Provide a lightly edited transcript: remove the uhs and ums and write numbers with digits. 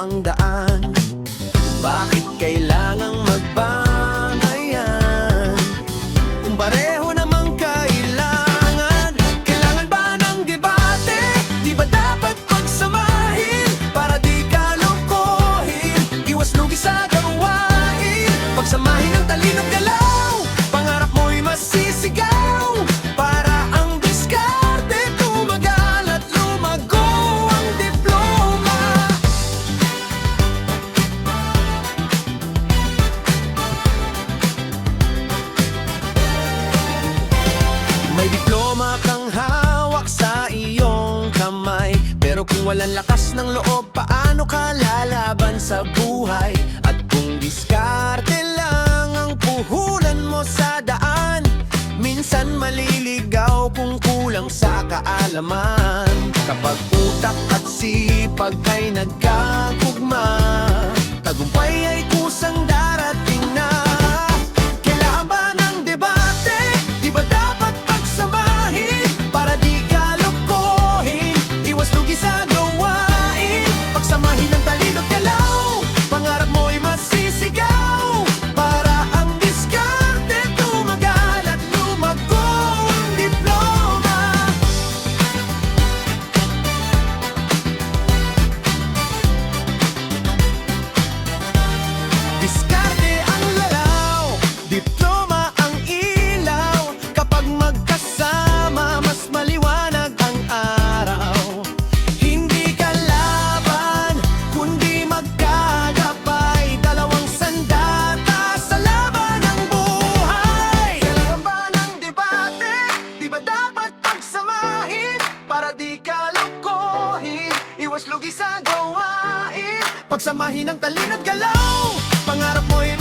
ang daan. Bakit kailangang magbangayan kung pareho namang kailangan? Kailangan ba ng debate? Di ba dapat pagsamahin para di ka lokohin? Iwas lugi sa gawain, pagsamahin ang talino't galaw. Pangarap mo'y masisigaw para ang diskarte tumagal at lumago ang diploma. May diploma kang hawak sa iyong kamay, pero kung walang lakas ng loob, paano ka lalaban sa buhay? At kung diskarte lang ang puhunan mo sa daan, minsan maliligaw kung kulang sa kaalaman. Kapag utak at sipag ay nagkakugma, tagumpay ay kusang darating na. Kailangan ba ng debate? Di ba dapat pagsamahin para di ka lokohin? Iwas lugi sa gawain, pagsamahin ang talino't galaw. Pangarap mo'y masisigaw para ang diskarte tumagal at lumago ang diploma. Diskarte ang lalaw, diploma ang ilaw. Kapag magkasama, mas maliwanag ang araw. Hindi ka laban, kundi magkagabay. Dalawang sandata sa laban ng buhay. Kailangan ba ng debate? Di ba dapat pagsamahin para di ka lokohin? Iwas lugi sa gawain, pagsamahin ang talino't galaw. Pangarap mo'y